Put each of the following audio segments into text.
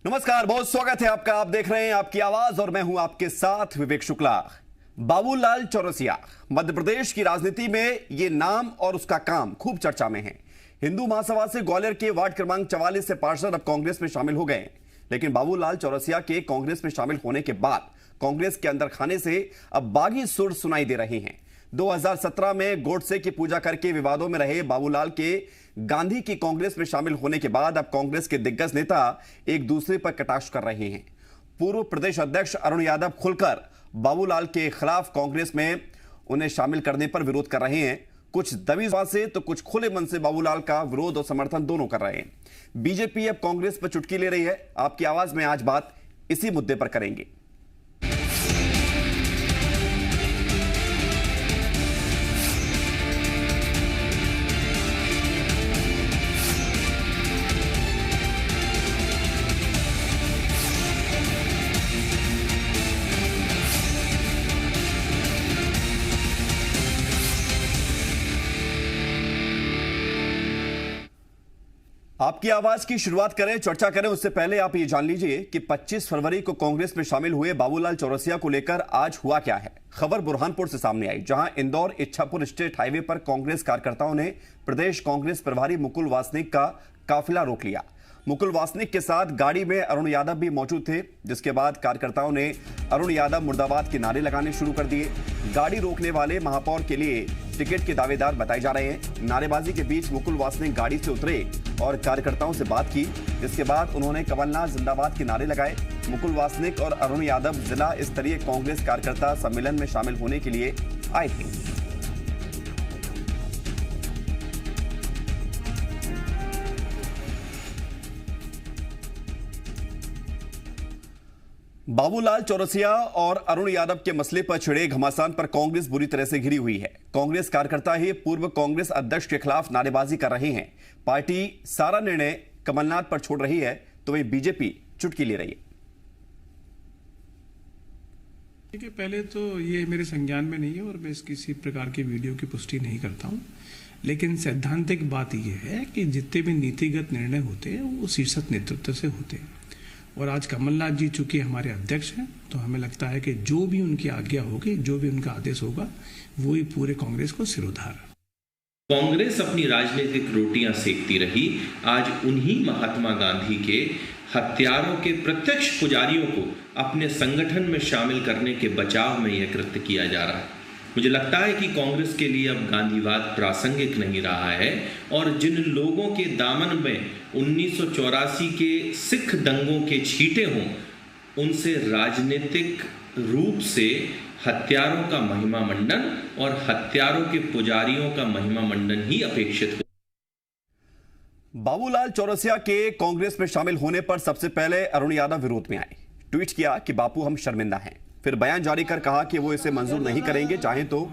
नमस्कार, बहुत स्वागत है आपका। आप देख रहे हैं आपकी आवाज और मैं हूं आपके साथ विवेक शुक्ला। बाबूलाल चौरसिया मध्य प्रदेश की राजनीति में ये नाम और उसका काम खूब चर्चा में है। हिंदू महासभा से ग्वालियर के वार्ड क्रमांक 44 से पार्षद अब कांग्रेस में शामिल हो गए। लेकिन बाबूलाल चौरसिया के कांग्रेस में शामिल होने के बाद कांग्रेस के अंदर खाने से अब बागी सुर सुनाई दे रही हैं। 2017 में गोडसे की पूजा करके विवादों में रहे बाबूलाल के गांधी की कांग्रेस में शामिल होने के बाद अब कांग्रेस के दिग्गज नेता एक दूसरे पर कटाक्ष कर रहे हैं। पूर्व प्रदेश अध्यक्ष अरुण यादव खुलकर बाबूलाल के खिलाफ कांग्रेस में उन्हें शामिल करने पर विरोध कर रहे हैं। कुछ दबी जबान से तो कुछ खुले मन से बाबूलाल का विरोध और समर्थन दोनों कर रहे हैं। बीजेपी अब कांग्रेस पर चुटकी ले रही है। आपकी आवाज में आज बात इसी मुद्दे पर करेंगे। आपकी आवाज की शुरुआत करें, चर्चा करें उससे पहले आप ये जान लीजिए कि 25 फरवरी को कांग्रेस में शामिल हुए बाबूलाल चौरसिया को लेकर आज हुआ क्या है। खबर बुरहानपुर से सामने आई, जहां इंदौर इच्छापुर स्टेट हाईवे पर कांग्रेस कार्यकर्ताओं ने प्रदेश कांग्रेस प्रभारी मुकुल वासनिक का काफिला रोक लिया। मुकुल वासनिक के साथ गाड़ी में अरुण यादव भी मौजूद थे, जिसके बाद कार्यकर्ताओं ने अरुण यादव मुर्दाबाद के नारे लगाने शुरू कर दिए। गाड़ी रोकने वाले महापौर के लिए टिकट के दावेदार बताए जा रहे हैं। नारेबाजी के बीच मुकुल वासनिक गाड़ी से उतरे और कार्यकर्ताओं से बात की। इसके बाद उन्होंने कमलनाथ जिंदाबाद के नारे लगाए। मुकुल वासनिक और अरुण यादव जिला स्तरीय कांग्रेस कार्यकर्ता सम्मेलन में शामिल होने के लिए आए थे। बाबूलाल चौरसिया और अरुण यादव के मसले पर छिड़े घमासान पर कांग्रेस बुरी तरह से घिरी हुई है। कांग्रेस कार्यकर्ता ही पूर्व कांग्रेस अध्यक्ष के खिलाफ नारेबाजी कर रहे हैं। पार्टी सारा निर्णय कमलनाथ पर छोड़ रही है तो वही बीजेपी चुटकी ले रही है। देखिए, पहले तो ये मेरे संज्ञान में नहीं है और मैं किसी प्रकार की वीडियो की पुष्टि नहीं करता हूं। लेकिन सैद्धांतिक बात यह है कि जितने भी नीतिगत निर्णय होते हैं वो शीर्षक नेतृत्व से होते हैं। और आज कमलनाथ जी चूंकि हमारे अध्यक्ष हैं, तो हमें लगता है कि जो भी उनकी आज्ञा होगी, जो भी उनका आदेश होगा, वो ही पूरे कांग्रेस को सिरोधार। कांग्रेस अपनी राजनीतिक रोटियां सेकती रही। आज उन्हीं महात्मा गांधी के हत्यारों के प्रत्यक्ष पुजारियों को अपने संगठन में शामिल करने के बचाव में यह कृत्य किया जा रहा है। मुझे लगता है कि कांग्रेस के लिए अब गांधीवाद प्रासंगिक नहीं रहा है और जिन लोगों के दामन में 1984 के सिख दंगों के छींटे हों, उनसे राजनीतिक रूप से हत्यारों का महिमा मंडन और हत्यारों के पुजारियों का महिमा मंडन ही अपेक्षित हो। बाबूलाल चौरसिया के कांग्रेस में शामिल होने पर सबसे पहले अरुण यादव विरोध में आए। ट्वीट किया कि बापू हम शर्मिंदा हैं। फिर बयान जारी कर कहा कि वो इसे मंजूर नहीं करेंगे, चाहे तो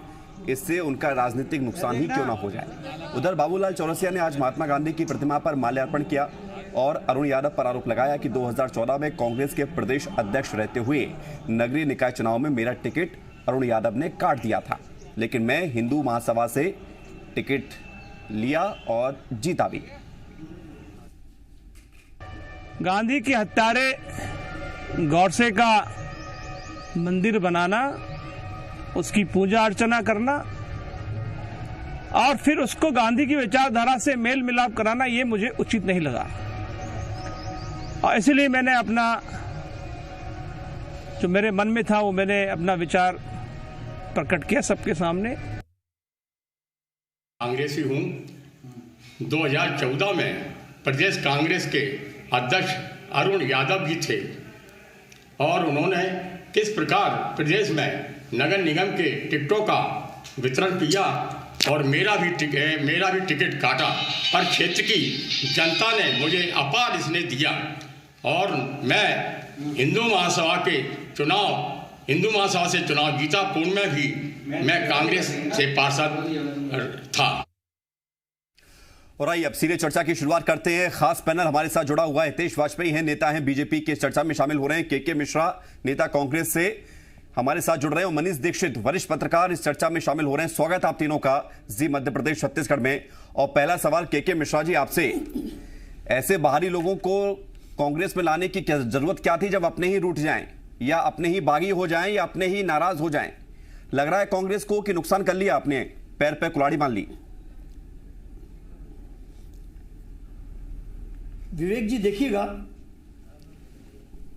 इससे उनका राजनीतिक नुकसान ही क्यों ना हो जाए। उधर बाबूलाल चौरसिया ने आज महात्मा गांधी की प्रतिमा पर माल्यार्पण किया और अरुण यादव पर आरोप लगाया कि 2014 में कांग्रेस के प्रदेश अध्यक्ष रहते हुए नगरीय निकाय चुनाव में मेरा टिकट अरुण यादव ने काट दिया था, लेकिन मैं हिंदू महासभा से टिकट लिया और जीता भी। गांधी के हत्यारे गोडसे का मंदिर बनाना, उसकी पूजा अर्चना करना और फिर उसको गांधी की विचारधारा से मेल मिलाप कराना, ये मुझे उचित नहीं लगा। और इसलिए मैंने अपना जो मेरे मन में था वो मैंने अपना विचार प्रकट किया सबके सामने। कांग्रेसी हूँ। 2014 में प्रदेश कांग्रेस के अध्यक्ष अरुण यादव जी थे और उन्होंने किस प्रकार प्रदेश में नगर निगम के टिकटों का वितरण किया और मेरा भी टिकट काटा। पर क्षेत्र की जनता ने मुझे अपार स्नेह दिया और मैं हिंदू महासभा से चुनाव जीता। पूर्व में भी मैं कांग्रेस से पार्षद था। और आइए अब सीधे चर्चा की शुरुआत करते हैं। खास पैनल हमारे साथ जुड़ा हुआ है। हितेश वाजपेयी हैं, नेता हैं बीजेपी के, चर्चा में शामिल हो रहे हैं। के मिश्रा, नेता कांग्रेस से, हमारे साथ जुड़ रहे हैं। मनीष दीक्षित, वरिष्ठ पत्रकार, इस चर्चा में शामिल हो रहे हैं। स्वागत आप तीनों का जी मध्य प्रदेश छत्तीसगढ़ में। और पहला सवाल के मिश्रा जी आपसे, ऐसे बाहरी लोगों को कांग्रेस में लाने की जरूरत क्या थी जब अपने ही रूठ जाएं या अपने ही बागी हो जाएं या अपने ही नाराज हो जाएं? लग रहा है कांग्रेस को कि नुकसान कर लिया, आपने पैर पे कुल्हाड़ी बांध ली। विवेक जी देखिएगा,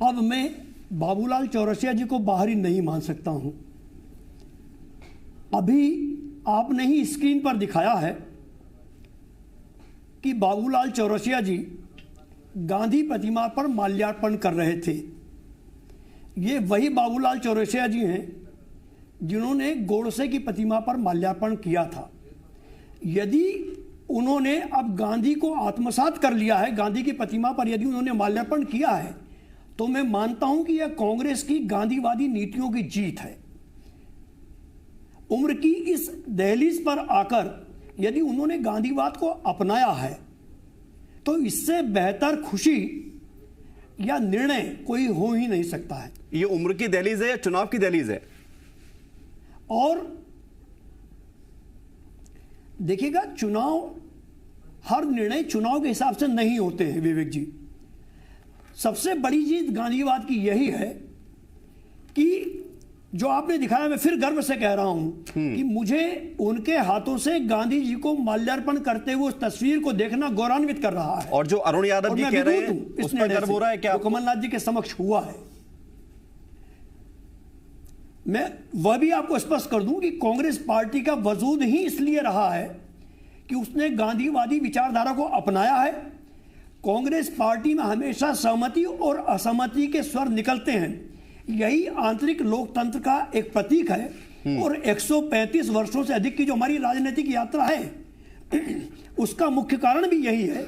अब मैं बाबूलाल चौरसिया जी को बाहरी नहीं मान सकता हूं। अभी आपने ही स्क्रीन पर दिखाया है कि बाबूलाल चौरसिया जी गांधी प्रतिमा पर माल्यार्पण कर रहे थे। ये वही बाबूलाल चौरसिया जी हैं जिन्होंने गोडसे की प्रतिमा पर माल्यार्पण किया था। यदि उन्होंने अब गांधी को आत्मसात कर लिया है, गांधी की प्रतिमा पर यदि उन्होंने माल्यार्पण किया है, तो मैं मानता हूं कि यह कांग्रेस की गांधीवादी नीतियों की जीत है। उम्र की इस दहलीज पर आकर यदि उन्होंने गांधीवाद को अपनाया है तो इससे बेहतर खुशी या निर्णय कोई हो ही नहीं सकता है। ये उम्र की दहलीज है या चुनाव की दहलीज है? और देखिएगा, चुनाव, हर निर्णय चुनाव के हिसाब से नहीं होते हैं विवेक जी। सबसे बड़ी चीज गांधीवाद की यही है कि जो आपने दिखाया, मैं फिर गर्व से कह रहा हूं कि मुझे उनके हाथों से गांधी जी को माल्यार्पण करते हुए उस तस्वीर को देखना गौरवान्वित कर रहा है। और जो अरुण यादव जी कह रहे हैं उस पर गर्व हो रहा है क्या? कमलनाथ जी के समक्ष हुआ है। मैं वह भी आपको स्पष्ट कर दूं कि कांग्रेस पार्टी का वजूद ही इसलिए रहा है कि उसने गांधीवादी विचारधारा को अपनाया है। कांग्रेस पार्टी में हमेशा सहमति और असहमति के स्वर निकलते हैं। यही आंतरिक लोकतंत्र का एक प्रतीक है। और 135 वर्षों से अधिक की जो हमारी राजनीतिक यात्रा है उसका मुख्य कारण भी यही है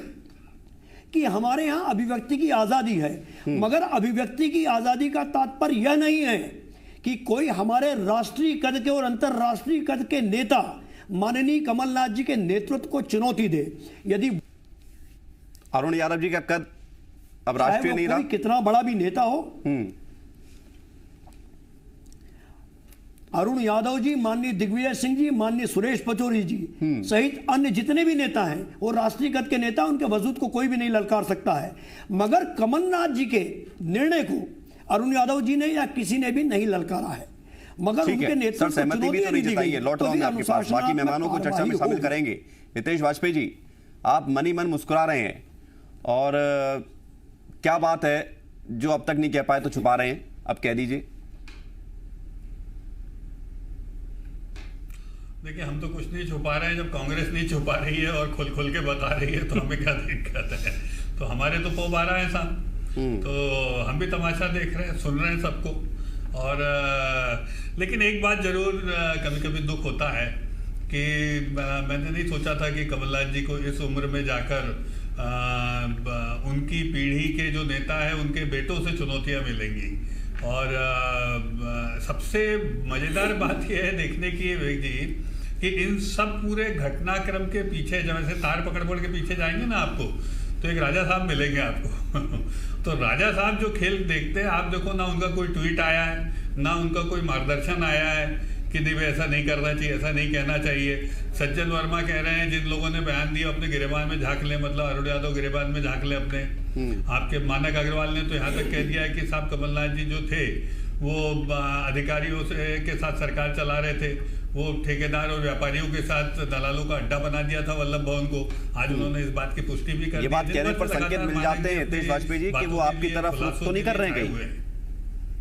कि हमारे यहां अभिव्यक्ति की आजादी है। मगर अभिव्यक्ति की आजादी का तात्पर्य यह नहीं है कि कोई हमारे राष्ट्रीय कद के और अंतरराष्ट्रीय कद के नेता माननीय कमलनाथ जी के नेतृत्व को चुनौती दे। यदि अरुण यादव जी का कद अब राष्ट्रीय नहीं रहा, कितना बड़ा भी नेता हो, अरुण यादव जी, माननीय दिग्विजय सिंह जी, माननीय सुरेश पचौरी जी सहित अन्य जितने भी नेता हैं वो राष्ट्रीय कद के नेता, उनके वजूद को कोई भी नहीं ललकार सकता है। मगर कमलनाथ जी के निर्णय को अरुण यादव जी ने या किसी ने भी नहीं ललकारा है। मगर उनके नेतृत्व को सहमति भी तो नहीं जताई। लौट रहा हूं आपके पास, बाकी मेहमानों को चर्चा में शामिल करेंगे। हितेश वाजपेयी जी, आप मन ही मन मुस्कुरा रहे हैं और क्या बात है जो अब तक नहीं कह पाए तो छुपा रहे हैं, अब कह दीजिए। देखिए, हम तो कुछ नहीं छुपा रहे हैं। जब कांग्रेस नहीं छुपा रही है और खुल खुल के बता रही है तो हमें क्या दिक्कत है? तो हमारे तो पो 12 है साहब, तो हम भी तमाशा देख रहे हैं, सुन रहे हैं सबको। और लेकिन एक बात जरूर कभी कभी दुख होता है कि मैंने नहीं सोचा था कि कमलनाथ जी को इस उम्र में जाकर उनकी पीढ़ी के जो नेता है उनके बेटों से चुनौतियां मिलेंगी। और सबसे मजेदार बात यह है देखने की विवेक जी कि इन सब पूरे घटनाक्रम के पीछे, जब ऐसे तार पकड़ के पीछे जाएंगे ना आपको, तो एक राजा साहब मिलेंगे आपको तो राजा साहब जो खेल देखते हैं, आप देखो ना, उनका कोई ट्वीट आया है ना उनका कोई मार्गदर्शन आया है कि नहीं भाई ऐसा नहीं करना चाहिए, ऐसा नहीं कहना चाहिए। सज्जन वर्मा कह रहे हैं, जिन लोगों ने बयान दिया अपने गिरेबान में झांक लें, मतलब अरुण यादव गिरेबान में झांक लें अपने। आपके मानक अग्रवाल ने तो यहाँ तक कह दिया है कि साहब कमलनाथ जी जो थे वो अधिकारियों से के साथ सरकार चला रहे थे, वो ठेकेदार और व्यापारियों के साथ दलालों का अड्डा बना दिया था वल्लभ भवन को। आज उन्होंने इस बात की पुष्टि भी कर दी। ये बात कहने पर संकेत मिल जाते हैं हितेश वाजपेयी जी कि वो आपकी तरफ रुख तो नहीं कर रहे हैं कहीं,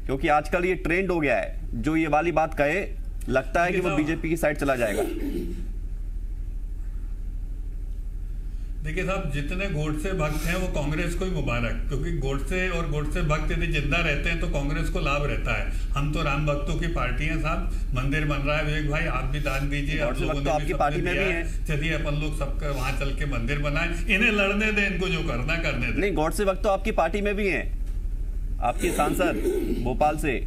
क्योंकि आजकल ये ट्रेंड हो गया है, जो ये वाली बात कहे लगता है कि वो बीजेपी की साइड चला जाएगा। देखिए साहब, जितने गोडसे भक्त हैं वो कांग्रेस को ही मुबारक, क्योंकि गोडसे और गोडसे भक्त यदि जिंदा रहते हैं तो कांग्रेस को लाभ रहता है। हम तो राम भक्तों की पार्टी है साहब, मंदिर बन रहा है विवेक भाई, आप भी दान दीजिए, आप लोगों ने आपकी पार्टी में भी है, चलिए अपन लोग सबका वहां चल के मंदिर बनाए, इन्हें लड़ने दें, इनको जो करना करने दें। नहीं, गोडसे भक्त तो आपकी पार्टी में भी है, आपकी सांसद भोपाल से।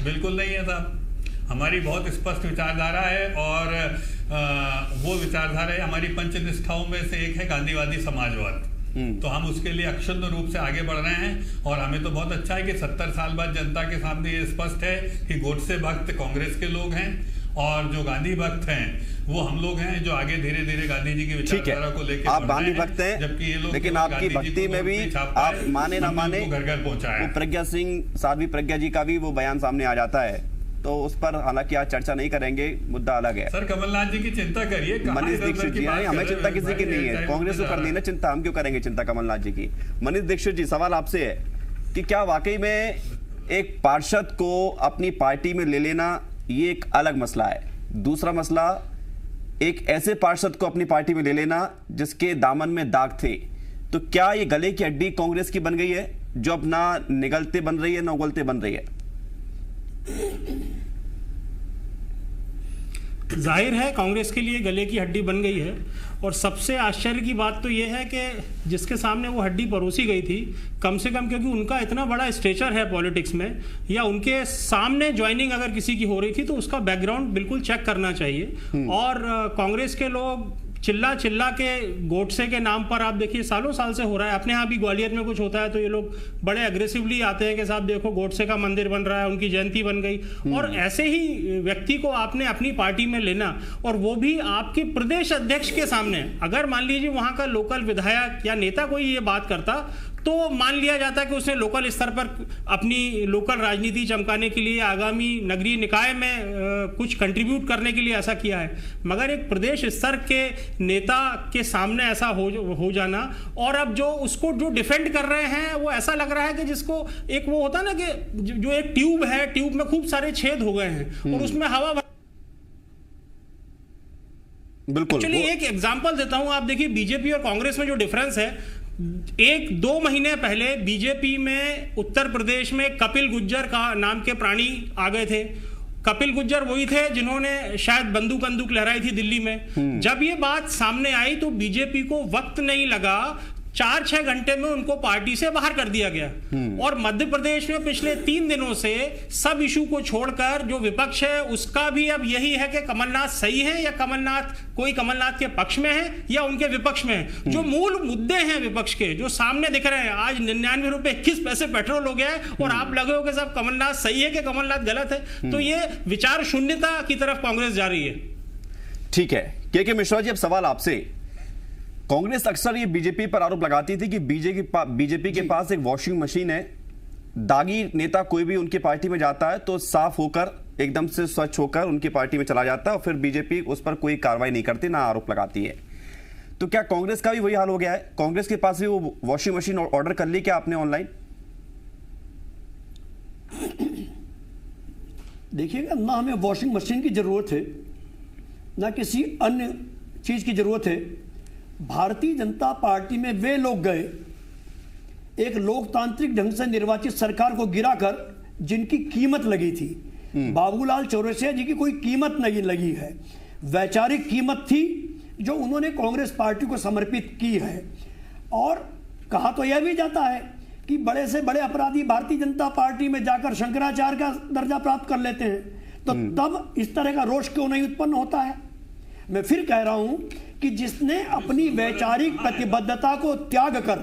बिल्कुल नहीं है साहब, हमारी बहुत स्पष्ट विचारधारा है और वो विचारधारा है हमारी पंचनिष्ठाओं में से एक है गांधीवादी समाजवाद। तो हम उसके लिए अक्षुण्ण रूप से आगे बढ़ रहे हैं और हमें तो बहुत अच्छा है कि 70 साल बाद जनता के सामने ये स्पष्ट है कि गोडसे भक्त कांग्रेस के लोग हैं और जो गांधी भक्त हैं वो हम लोग हैं जो आगे धीरे धीरे गांधी जी की विचारधारा को लेकर आप गांधी भक्त हैं, जबकि ये लोग लेकिन आपकी भक्ति में भी आप माने ना माने घर घर पहुंचाया। वो प्रज्ञा सिंह, साध्वी प्रज्ञा जी का भी वो बयान सामने आ जाता है, तो उस पर हालांकि आज चर्चा नहीं करेंगे, मुद्दा अलग है। सर कमलनाथ जी की चिंता करिए। मनीष दीक्षित जी, हमें चिंता किसी की नहीं है, कांग्रेस को करनी है चिंता, हम क्यों करेंगे चिंता कमलनाथ जी की। मनीष दीक्षित जी, सवाल आपसे है कि क्या वाकई में एक पार्षद को अपनी पार्टी में ले लेना ये एक अलग मसला है, दूसरा मसला एक ऐसे पार्षद को अपनी पार्टी में ले लेना जिसके दामन में दाग थे, तो क्या ये गले की हड्डी कांग्रेस की बन गई है जो अब ना निगलते बन रही है ना उगलते बन रही है? जाहिर है कांग्रेस के लिए गले की हड्डी बन गई है, और सबसे आश्चर्य की बात तो यह है कि जिसके सामने वो हड्डी परोसी गई थी, कम से कम क्योंकि उनका इतना बड़ा स्टेचर है पॉलिटिक्स में, या उनके सामने ज्वाइनिंग अगर किसी की हो रही थी तो उसका बैकग्राउंड बिल्कुल चेक करना चाहिए। और कांग्रेस के लोग चिल्ला चिल्ला के गोडसे के नाम पर, आप देखिए सालों साल से हो रहा है, अपने यहाँ भी ग्वालियर में कुछ होता है तो ये लोग बड़े अग्रेसिवली आते हैं कि साहब देखो गोडसे का मंदिर बन रहा है, उनकी जयंती बन गई। और ऐसे ही व्यक्ति को आपने अपनी पार्टी में लेना, और वो भी आपके प्रदेश अध्यक्ष के सामने। अगर मान लीजिए वहां का लोकल विधायक या नेता कोई ये बात करता तो मान लिया जाता है कि उसने लोकल स्तर पर अपनी लोकल राजनीति चमकाने के लिए आगामी नगरीय निकाय में कुछ कंट्रीब्यूट करने के लिए ऐसा किया है, मगर एक प्रदेश स्तर के नेता के सामने ऐसा हो जाना, और अब जो उसको जो डिफेंड कर रहे हैं वो ऐसा लग रहा है कि जिसको एक वो होता ना कि जो एक ट्यूब है, ट्यूब में खूब सारे छेद हो गए हैं और उसमें हवा। बिल्कुल। चलिए एक एग्जांपल देता हूं, आप देखिए बीजेपी और कांग्रेस में जो डिफरेंस है, 1-2 महीने पहले बीजेपी में उत्तर प्रदेश में कपिल गुज्जर का नाम के प्राणी आ गए थे। कपिल गुज्जर वही थे जिन्होंने शायद बंदूक लहराई थी दिल्ली में। जब ये बात सामने आई तो बीजेपी को वक्त नहीं लगा, 4-6 घंटे में उनको पार्टी से बाहर कर दिया गया। और मध्य प्रदेश में पिछले 3 दिनों से सब इशू को छोड़कर जो विपक्ष है उसका भी अब यही है कि कमलनाथ सही है या कोई कमलनाथ के पक्ष में है या उनके विपक्ष में है। जो मूल मुद्दे हैं विपक्ष के जो सामने दिख रहे हैं, आज 99 रुपए 21 पैसे पेट्रोल हो गया है और आप लगे हो कि साहब कमलनाथ सही है कि कमलनाथ गलत है, तो ये विचार शून्यता की तरफ कांग्रेस जा रही है। ठीक है, के मिश्रा जी, अब सवाल आपसे। कांग्रेस अक्सर ये बीजेपी पर आरोप लगाती थी कि बीजेपी के पास एक वॉशिंग मशीन है, दागी नेता कोई भी उनकी पार्टी में जाता है तो साफ होकर एकदम से स्वच्छ होकर उनकी पार्टी में चला जाता है और फिर बीजेपी उस पर कोई कार्रवाई नहीं करती, ना आरोप लगाती है। तो क्या कांग्रेस का भी वही हाल हो गया है? कांग्रेस के पास भी वो वॉशिंग मशीन ऑर्डर कर ली क्या आपने ऑनलाइन? देखिएगा, ना हमें वॉशिंग मशीन की जरूरत है ना किसी अन्य चीज की जरूरत है। भारतीय जनता पार्टी में वे लोग गए एक लोकतांत्रिक ढंग से निर्वाचित सरकार को गिराकर जिनकी कीमत लगी थी। बाबूलाल चौरसिया जी की कोई कीमत नहीं लगी है, वैचारिक कीमत थी जो उन्होंने कांग्रेस पार्टी को समर्पित की है। और कहा तो यह भी जाता है कि बड़े से बड़े अपराधी भारतीय जनता पार्टी में जाकर शंकराचार्य का दर्जा प्राप्त कर लेते हैं, तो तब इस तरह का रोष क्यों नहीं उत्पन्न होता है? मैं फिर कह रहा हूं कि जिसने अपनी वैचारिक प्रतिबद्धता को त्याग कर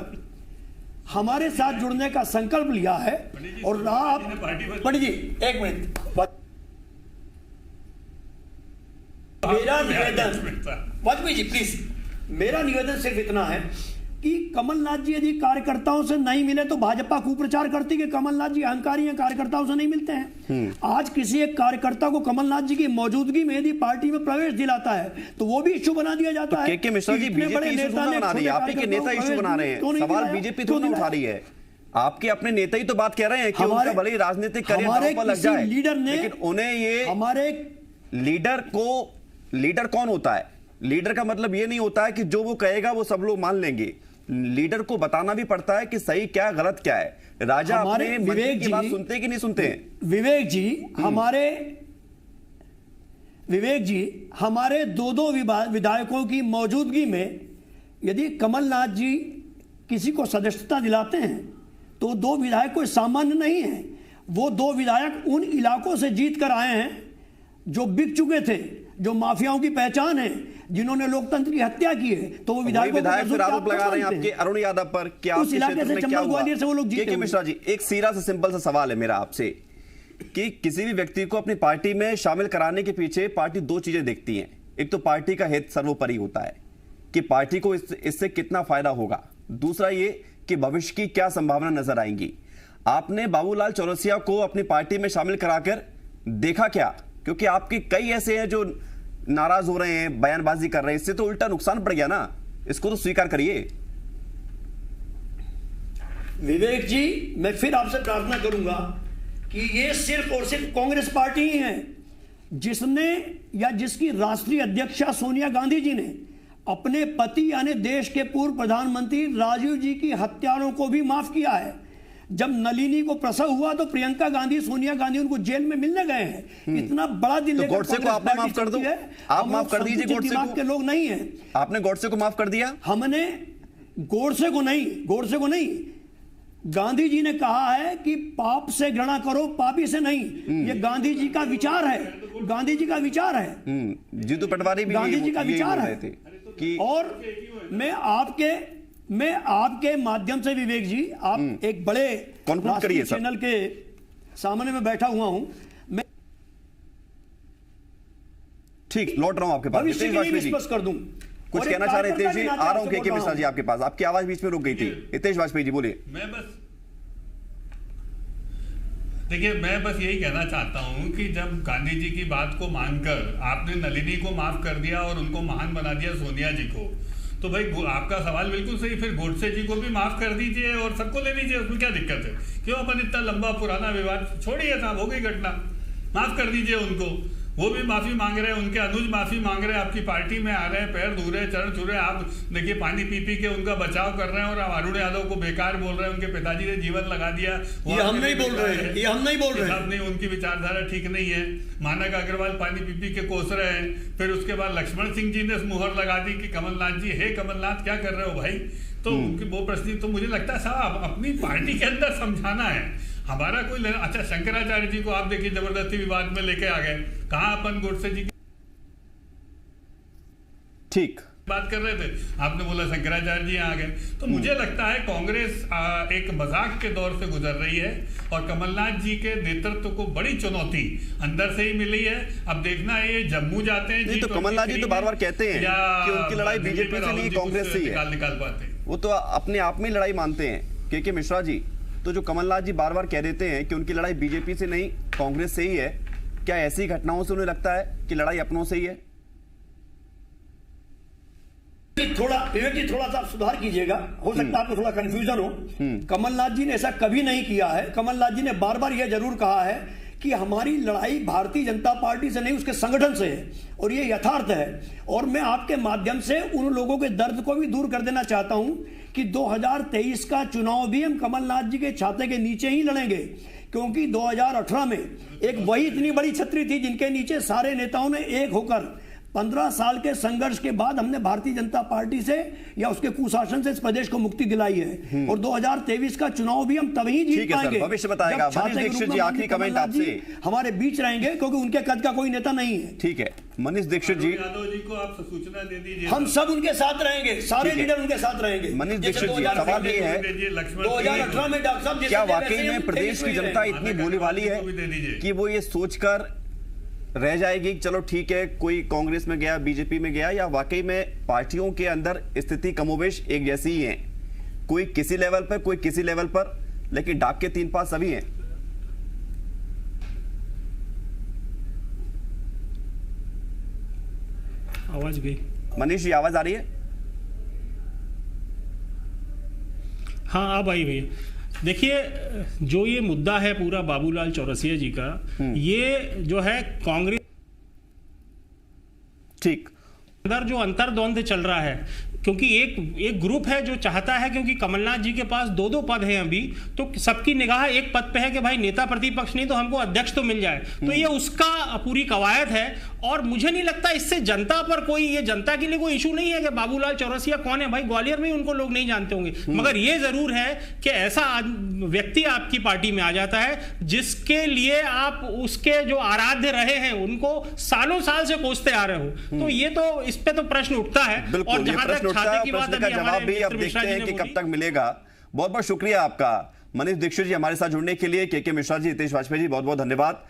हमारे साथ जुड़ने का संकल्प लिया है, और आप पंडित जी एक मिनट, मेरा निवेदन, वाजपेयी जी प्लीज, मेरा निवेदन सिर्फ इतना है कि कमलनाथ जी यदि कार्यकर्ताओं से नहीं मिले तो भाजपा कुप्रचार करती कि कमलनाथ जी अहंकारी हैं, कार्यकर्ताओं से नहीं मिलते हैं। आज किसी एक कार्यकर्ता को कमलनाथ जी की मौजूदगी में यदि पार्टी में प्रवेश दिलाता है तो वो भी इश्यू बना दिया जाता है। के मिश्रा जी, बीजेपी इशू बना रही है, आप ही के नेता इशू बना रहे हैं, सवाल बीजेपी तो नहीं उठा रही है, आपके अपने नेता ही तो बात कह रहे हैं कि उनका भले ही राजनीतिक करियर पर लग जाए, लेकिन उन्हें ये हमारे लीडर कौन होता है? लीडर का मतलब ये नहीं होता है कि जो वो कहेगा वो सब लोग मान लेंगे। लीडर को बताना भी पड़ता है कि सही क्या गलत क्या है। राजा अपने मंत्री की बात सुनते हैं कि नहीं सुनते हैं? विवेक जी, हमारे दो विधायकों की मौजूदगी में यदि कमलनाथ जी किसी को सदस्यता दिलाते हैं तो 2 विधायक कोई सामान्य नहीं है। वो 2 विधायक उन इलाकों से जीत कर आए हैं जो बिक चुके थे, जो माफियाओं की पहचान है, जिन्होंने लोकतंत्र की हत्या की है। तो वो विधायक आरोप लगा रहे हैं आपके अरुण यादव पर, क्या उस इलाके से चंबल ग्वालियर से वो लोग जीते? मिश्रा जी, एक सीधा सा सिंपल सा सवाल है मेरा आपसे कि किसी भी व्यक्ति को अपनी पार्टी में शामिल कराने के पीछे पार्टी दो चीजें देखती हैं। एक तो पार्टी का हित सर्वोपरि होता है कि पार्टी को इससे कितना फायदा होगा, दूसरा ये कि भविष्य की क्या संभावना नजर आएंगी। आपने बाबूलाल चौरसिया को अपनी पार्टी में शामिल कराकर देखा क्या? क्योंकि आपके कई ऐसे हैं जो नाराज हो रहे हैं, बयानबाजी कर रहे हैं, इससे तो उल्टा नुकसान पड़ गया ना, इसको तो स्वीकार करिए। विवेक जी, मैं फिर आपसे प्रार्थना करूंगा कि ये सिर्फ और सिर्फ कांग्रेस पार्टी ही है जिसने या जिसकी राष्ट्रीय अध्यक्षा सोनिया गांधी जी ने अपने पति यानी देश के पूर्व प्रधानमंत्री राजीव जी की हत्यारों को भी माफ किया है। जब नलिनी को प्रसव हुआ तो प्रियंका गांधी, सोनिया गांधी उनको जेल में मिलने गए हैं। इतना बड़ा दिल लेकर गोडसे को आपने माफ कर दो, आप माफ कर दीजिए गोडसे को। के लोग नहीं है, आपने गोडसे को माफ कर दिया। हमने गोडसे को नहीं, गांधी जी ने कहा है कि पाप से घृणा करो, पापी से नहीं। ये गांधी जी का विचार है, गांधी जी का विचार है। जीतू पटवारी भी गांधी जी का विचार है कि और मैं आपके माध्यम से विवेक जी, आप एक बड़े राष्ट्रीय चैनल के सामने में बैठा हुआ हूं, मैं ठीक लौट रहा हूं आपके पास। भविष्य के लिए विश्वास कर दूं। कुछ कहना चाह रहे हितेश जी? आ रहा हूं के मिश्रा जी आपके पास, आपकी आवाज बीच में रुक गई थी। हितेश वाजपेयी जी बोलिए। मैं बस यही कहना चाहता हूं कि जब गांधी जी की बात को मानकर आपने नलिनी को माफ कर दिया और उनको महान बना दिया सोनिया जी को, तो भाई आपका सवाल बिल्कुल सही, फिर गोडसे जी को भी माफ कर दीजिए और सबको ले लीजिए, उसमें क्या दिक्कत है? क्यों अपन इतना लंबा पुराना विवाद छोड़िए, साहब हो गई घटना, माफ कर दीजिए उनको। वो भी माफी मांग रहे हैं, उनके अनुज माफी मांग रहे हैं, आपकी पार्टी में आ रहे हैं, पैर धो रहे हैं, चरण छू रहे हैं। आप देखिए पानी पी पी के उनका बचाव कर रहे हैं और अरुण यादव को बेकार बोल रहे हैं, उनके पिताजी ने जीवन लगा दिया। ये हम नहीं बोल रहे हैं, ये हम नहीं बोल रहे हैं। नहीं, उनकी विचारधारा ठीक नहीं है। मानक अग्रवाल पानी पी पी के कोस रहे हैं। फिर उसके बाद लक्ष्मण सिंह जी ने मुहर लगा दी कि कमलनाथ जी, हे कमलनाथ क्या कर रहे हो भाई? तो उनकी वो प्रश्न, तो मुझे लगता है साहब अपनी पार्टी के अंदर समझाना है, हमारा कोई अच्छा शंकराचार्य जी को आप देखिए जबरदस्ती विवाद में लेके आ गए, कहां अपन गोडसे जी ठीक बात कर रहे थे, आपने बोला शंकराचार्य जी आ गए। तो मुझे लगता है कांग्रेस एक मजाक के दौर से गुजर रही है और कमलनाथ जी के नेतृत्व को बड़ी चुनौती अंदर से ही मिली है। अब देखना है ये जम्मू जाते हैं नहीं, तो कमलनाथ जी तो बार बार कहते हैं कि उनकी लड़ाई बीजेपी से नहीं कांग्रेस से ही है, निकाल पाते, वो तो अपने आप में लड़ाई मानते हैं। के मिश्रा जी, तो जो कमलनाथ जी बार बार कह देते हैं कि उनकी लड़ाई बीजेपी से नहीं कांग्रेस से ही है, क्या ऐसी घटनाओं से उन्हें लगता है कि लड़ाई अपनों से ही है? थोड़ा विवेक जी, थोड़ा सा सुधार कीजिएगा, हो सकता है आपको थोड़ा कंफ्यूजन हो। कमलनाथ जी ने ऐसा कभी नहीं किया है। कमलनाथ जी ने बार बार यह जरूर कहा है कि हमारी लड़ाई भारतीय जनता पार्टी से नहीं, उसके संगठन से है, और ये यथार्थ है। और मैं आपके माध्यम से उन लोगों के दर्द को भी दूर कर देना चाहता हूं कि 2023 का चुनाव भी हम कमलनाथ जी के छाते के नीचे ही लड़ेंगे, क्योंकि 2018 में एक वही इतनी बड़ी छतरी थी जिनके नीचे सारे नेताओं ने एक होकर 15 साल के संघर्ष के बाद हमने भारतीय जनता पार्टी से या उसके कुशासन से इस प्रदेश को मुक्ति दिलाई है। और 2023 का चुनाव भी हम तभी जीत पाएंगे, भविष्य बताएगा। मनीष दीक्षित जी, आखिरी कमेंट आपसे। हमारे बीच रहेंगे क्योंकि उनके कद का कोई नेता नहीं है। ठीक है, मनीष दीक्षित जी, यादव जी को आप सूचना दे दीजिए, हम सब उनके साथ रहेंगे, सारे लीडर उनके साथ रहेंगे। मनीष दीक्षित जी, सवाल ये है 2018 में डॉक्टर साहब, क्या वाकई में प्रदेश की जनता इतनी भोली भाली है कि वो ये सोचकर रह जाएगी चलो ठीक है कोई कांग्रेस में गया, बीजेपी में गया, या वाकई में पार्टियों के अंदर स्थिति कमोबेश एक जैसी ही है, कोई किसी लेवल पर कोई किसी लेवल पर, लेकिन डाक के तीन पास सभी हैं? आवाज गई। मनीष जी, आवाज आ रही है? हाँ, अब आई भैया। देखिए, जो ये मुद्दा है पूरा बाबूलाल चौरसिया जी का, ये जो है कांग्रेस ठीक अंदर जो अंतर्द्वंद चल रहा है, क्योंकि एक ग्रुप है जो चाहता है, क्योंकि कमलनाथ जी के पास 2-2 पद हैं अभी, तो सबकी निगाह एक पद पे है कि भाई नेता प्रतिपक्ष नहीं तो हमको अध्यक्ष तो मिल जाए। तो ये उसका पूरी कवायद है और मुझे नहीं लगता इससे जनता पर कोई, ये जनता के लिए कोई इशू नहीं है कि बाबूलाल चौरसिया कौन है। भाई ग्वालियर में उनको लोग नहीं जानते होंगे, मगर ये जरूर है कि ऐसा व्यक्ति आपकी पार्टी में आ जाता है जिसके लिए आप उसके जो आराध्य रहे हैं उनको सालों साल से कोसते आ रहे हो। तो ये तो इस पे तो प्रश्न उठता है। और जहां तक प्रश्न का जवाब भी अब देखते हैं कि कब तक मिलेगा। बहुत बहुत शुक्रिया आपका। मनीष दीक्षित जी हमारे साथ जुड़ने के लिए, के मिश्रा जी, हितेश वाजपेयी जी, बहुत बहुत धन्यवाद।